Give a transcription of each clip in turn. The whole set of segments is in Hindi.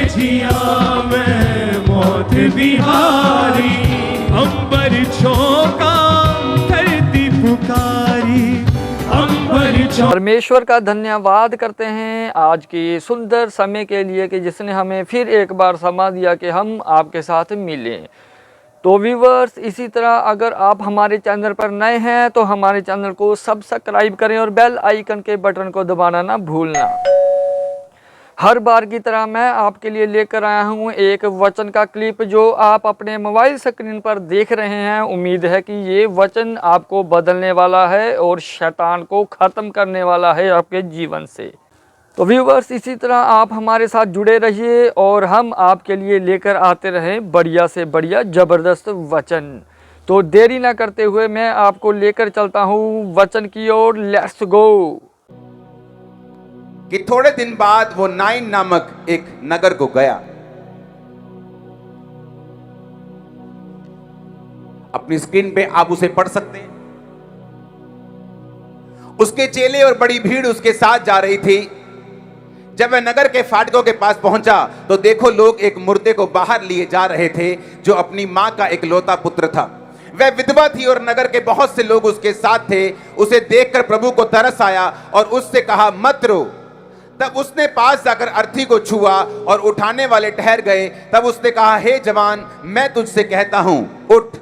जिया मैं मौत बिहारी, अंबर चौंका धरती पुकारी, अंबर चौंका। परमेश्वर का धन्यवाद करते हैं आज के सुंदर समय के लिए कि जिसने हमें फिर एक बार समय दिया कि हम आपके साथ मिलें। तो व्यूवर्स, इसी तरह अगर आप हमारे चैनल पर नए हैं तो हमारे चैनल को सब्सक्राइब करें और बेल आइकन के बटन को दबाना ना भूलना। हर बार की तरह मैं आपके लिए लेकर आया हूँ एक वचन का क्लिप जो आप अपने मोबाइल स्क्रीन पर देख रहे हैं। उम्मीद है कि ये वचन आपको बदलने वाला है और शैतान को ख़त्म करने वाला है आपके जीवन से। तो व्यूवर्स, इसी तरह आप हमारे साथ जुड़े रहिए और हम आपके लिए लेकर आते रहें बढ़िया से बढ़िया ज़बरदस्त वचन। तो देरी ना करते हुए मैं आपको लेकर चलता हूँ वचन की ओर। Let's go. कि थोड़े दिन बाद वो नाइन नामक एक नगर को गया। अपनी स्क्रीन पे आप उसे पढ़ सकते हैं। उसके चेले और बड़ी भीड़ उसके साथ जा रही थी। जब वह नगर के फाटकों के पास पहुंचा तो देखो, लोग एक मुर्दे को बाहर लिए जा रहे थे जो अपनी मां का इकलौता पुत्र था। वह विधवा थी और नगर के बहुत से लोग उसके साथ थे। उसे देखकर प्रभु को तरस आया और उससे कहा, मत रो। तब उसने पास जाकर अर्थी को छुआ और उठाने वाले ठहर गए। तब उसने कहा, हे जवान, मैं तुझसे कहता हूं, उठ।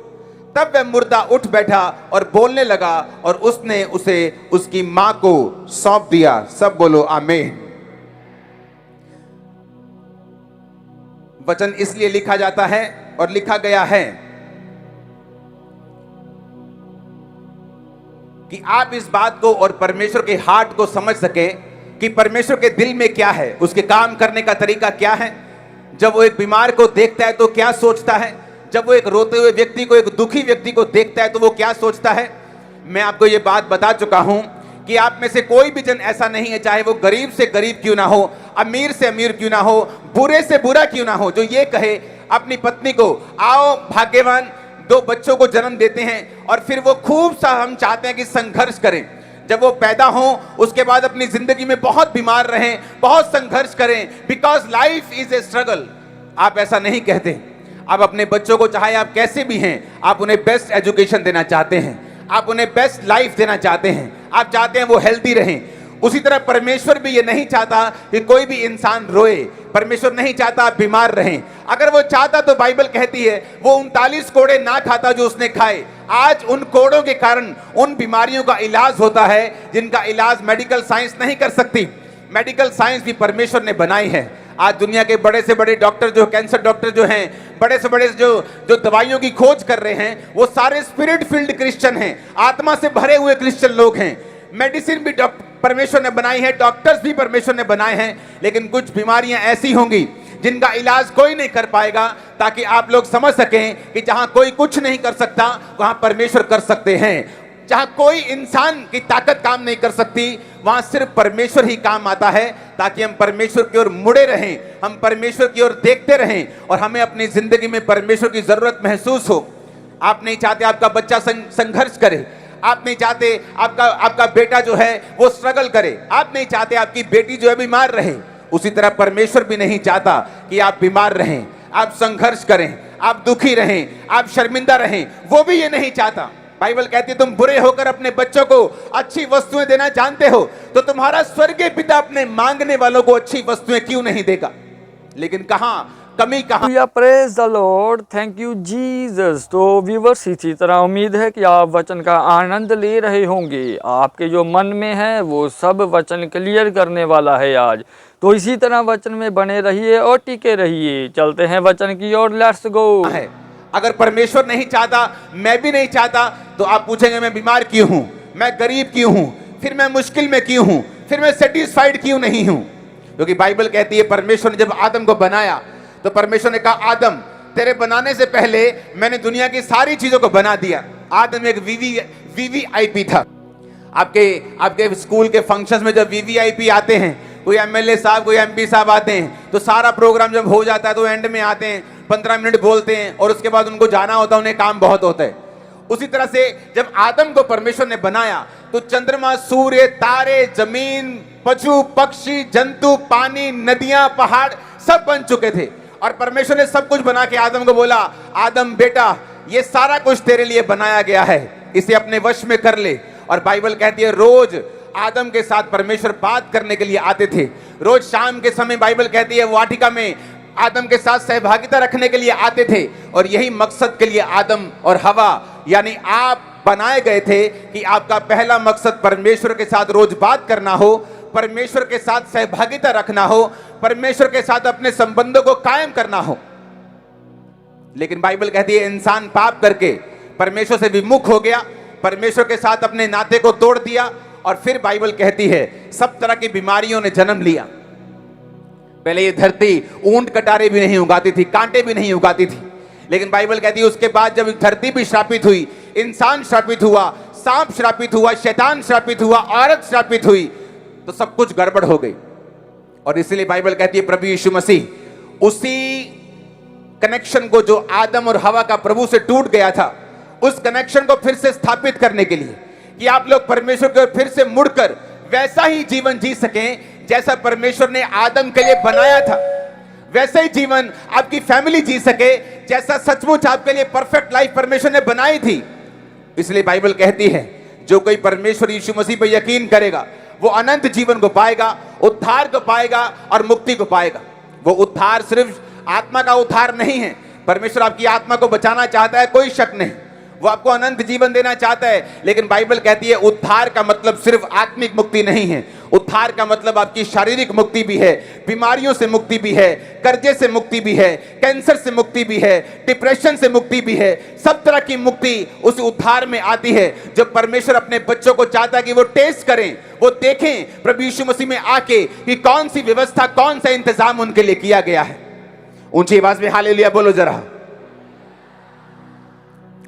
तब वह मुर्दा उठ बैठा और बोलने लगा और उसने उसे उसकी मां को सौंप दिया। सब बोलो आमीन। वचन इसलिए लिखा जाता है और लिखा गया है कि आप इस बात को और परमेश्वर के हार्ट को समझ सकें कि परमेश्वर के दिल में क्या है, उसके काम करने का तरीका क्या है। जब वो एक बीमार को देखता है तो क्या सोचता है, जब वो एक रोते हुए व्यक्ति को, एक दुखी व्यक्ति को देखता है तो वो क्या सोचता है। मैं आपको ये बात बता चुका हूं कि आप में से कोई भी जन ऐसा नहीं है, चाहे वो गरीब से गरीब क्यों ना हो, अमीर से अमीर क्यों ना हो, बुरे से बुरा क्यों ना हो, जो ये कहे अपनी पत्नी को, आओ भाग्यवान, 2 बच्चों को जन्म देते हैं और फिर वो खूब सा हम चाहते हैं कि संघर्ष करें। जब वो पैदा हो उसके बाद अपनी जिंदगी में बहुत बीमार रहें, बहुत संघर्ष करें, because life is a struggle. आप ऐसा नहीं कहते। आप अपने बच्चों को, चाहे आप कैसे भी हैं, आप उन्हें बेस्ट एजुकेशन देना चाहते हैं, आप उन्हें बेस्ट लाइफ देना चाहते हैं, आप चाहते हैं वो हेल्दी रहें। उसी तरह परमेश्वर भी ये नहीं चाहता कि कोई भी इंसान रोए। परमेश्वर नहीं चाहता आप बीमार रहें। अगर वो चाहता तो बाइबल कहती है वो 39 कोड़े ना खाता जो उसने खाए। आज उन कोड़ों के कारण उन बीमारियों का इलाज होता है जिनका इलाज मेडिकल साइंस नहीं कर सकती। मेडिकल साइंस भी परमेश्वर ने बनाई है। आज दुनिया के बड़े से बड़े डॉक्टर, जो कैंसर डॉक्टर जो हैं, बड़े से बड़े जो दवाइयों की खोज कर रहे हैं, वो सारे स्पिरिट फील्ड क्रिश्चियन हैं, आत्मा से भरे हुए क्रिश्चियन लोग हैं। मेडिसिन भी परमेश्वर ने बनाई है, डॉक्टर्स भी परमेश्वर ने बनाए हैं, लेकिन कुछ बीमारियां ऐसी होंगी जिनका इलाज कोई नहीं कर पाएगा, ताकि आप लोग समझ सकें कि जहां कोई कुछ नहीं कर सकता वहां परमेश्वर कर सकते हैं। जहां कोई इंसान की ताकत काम नहीं कर सकती वहां सिर्फ परमेश्वर ही काम आता है, ताकि हम परमेश्वर की ओर मुड़े रहें, हम परमेश्वर की ओर देखते रहें और हमें अपनी जिंदगी में परमेश्वर की जरूरत महसूस हो। आप नहीं चाहते आपका बच्चा संघर्ष करे, आप नहीं चाहते आपका बेटा जो है वो स्ट्रगल करे, आप नहीं चाहते आपकी बेटी जो है बीमार रहे। उसी तरह परमेश्वर भी नहीं चाहता कि आप बीमार रहें, आप संघर्ष करें, आप दुखी रहें, आप शर्मिंदा रहें। वो भी ये नहीं चाहता। बाइबल कहती है तुम बुरे होकर अपने बच्चों को अच्छी वस्तुएं देना जानते हो, तो तुम्हारा स्वर्गीय पिता अपने मांगने वालों को अच्छी वस्तुएं क्यों नहीं देगा। लेकिन कहां कमी कहां। Praise the Lord, thank you Jesus. तो व्यूवर्स, इसी तरह उम्मीद है कि आप वचन का आनंद ले रहे होंगे। आपके जो मन में है वो सब वचन क्लियर करने वाला है आज। तो इसी तरह वचन में बने रहिए और टिके रहिए। चलते हैं वचन की ओर। Let's go. अगर परमेश्वर नहीं चाहता, मैं भी नहीं चाहता, तो आप पूछेंगे मैं बीमार क्यों हूं, मैं गरीब क्यों हूं, फिर मैं मुश्किल में क्यों हूं, फिर मैं सेटिस्फाइड क्यों नहीं हूं। क्योंकि बाइबल कहती है परमेश्वर ने जब आदम को बनाया तो परमेश्वर ने कहा, आदम तेरे बनाने से पहले मैंने दुनिया की सारी चीजों को बना दिया। आदम एक वीवीआईपी था। आपके स्कूल के फंक्शंस में जब वीवीआईपी आते हैं, कोई एमएलए साहब, कोई एमपी साहब आते हैं, तो सारा प्रोग्राम जब हो जाता है तो एंड में आते हैं, 15 मिनट बोलते हैं और उसके बाद उनको जाना होता है, उन्हें काम बहुत होता है। उसी तरह से जब आदम को परमेश्वर ने बनाया तो चंद्रमा, सूर्य, तारे, जमीन, पशु, पक्षी, जंतु, पानी, नदियां, पहाड़, सब बन चुके थे और परमेश्वर ने सब कुछ बना के आदम को बोला, आदम बेटा ये सारा कुछ तेरे लिए बनाया गया है, इसे अपने वश में कर ले। और बाइबल कहती है रोज आदम के साथ परमेश्वर बात करने के लिए आते थे। रोज शाम के समय बाइबल कहती है वाटिका में आदम के साथ सहभागिता रखने के लिए आते थे। और यही मकसद के लिए आदम और हवा यानी आप बनाए गए थे कि आपका पहला मकसद परमेश्वर के साथ रोज बात करना हो, परमेश्वर के साथ सहभागिता रखना हो, परमेश्वर के साथ अपने संबंधों को कायम करना हो। लेकिन बाइबल कहती है इंसान पाप करके परमेश्वर से विमुख हो गया, परमेश्वर के साथ अपने नाते को तोड़ दिया। और फिर बाइबल कहती है सब तरह की बीमारियों ने जन्म लिया। पहले ये धरती ऊंट कटारे भी नहीं उगाती थी, कांटे भी नहीं उगाती थी, लेकिन बाइबल कहती है उसके बाद जब धरती भी श्रापित हुई, इंसान श्रापित हुआ, सांप श्रापित हुआ, शैतान श्रापित हुआ, औरत श्रापित हुई, तो सब कुछ गड़बड़ हो गई। और इसलिए बाइबल कहती है प्रभु यीशु मसीह उसी कनेक्शन को जो आदम और हवा का प्रभु से टूट गया था, उस कनेक्शन को फिर से स्थापित करने के लिए कि आप लोग परमेश्वर की ओर फिर से मुड़कर वैसा ही जीवन जी सकें जैसा परमेश्वर ने आदम के लिए बनाया था, वैसे ही जीवन आपकी फैमिली जी सके जैसा सचमुच आपके लिए परफेक्ट लाइफ परमेश्वर ने बनाई थी। इसलिए बाइबल कहती है जो कोई परमेश्वर यीशु मसीह पर यकीन करेगा वो अनंत जीवन को पाएगा, उद्धार को पाएगा और मुक्ति को पाएगा। वो उद्धार सिर्फ आत्मा का उद्धार नहीं है, परमेश्वर आपकी आत्मा को बचाना चाहता है, कोई शक नहीं, वो आपको अनंत जीवन देना चाहता है। लेकिन बाइबल कहती है उद्धार का मतलब सिर्फ आत्मिक मुक्ति नहीं है, उद्धार का मतलब आपकी शारीरिक मुक्ति भी है, बीमारियों से मुक्ति भी है, कर्जे से मुक्ति भी है, कैंसर से मुक्ति भी है, डिप्रेशन से मुक्ति भी है। सब तरह की मुक्ति उस उद्धार में आती है। जब परमेश्वर अपने बच्चों को चाहता है कि वो टेस्ट करें, वो देखें प्रभु यीशु मसीह में आके कि कौन सी व्यवस्था, कौन सा इंतजाम उनके लिए किया गया है। ऊंची आवाज में हालेलुया बोलो जरा।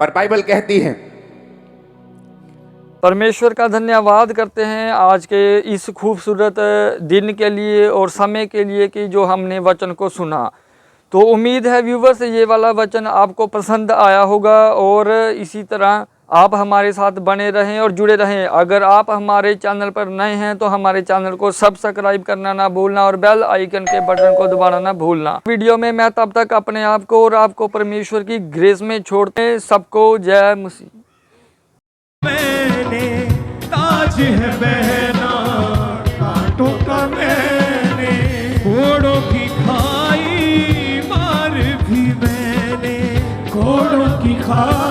और बाइबल कहती है परमेश्वर का धन्यवाद करते हैं आज के इस खूबसूरत दिन के लिए और समय के लिए कि जो हमने वचन को सुना। तो उम्मीद है व्यूवर्स ये वाला वचन आपको पसंद आया होगा और इसी तरह आप हमारे साथ बने रहें और जुड़े रहें। अगर आप हमारे चैनल पर नए हैं तो हमारे चैनल को सब्सक्राइब करना ना भूलना और बेल आइकन के बटन को दबाना ना भूलना। वीडियो में मैं तब तक अपने आप को और आपको परमेश्वर की ग्रेस में छोड़ते हैं। सबको जय मसीह। मैंने ताज है बहना कांटों का, मैंने घोड़ों की खाई मार भी, मैंने घोड़ों की खाई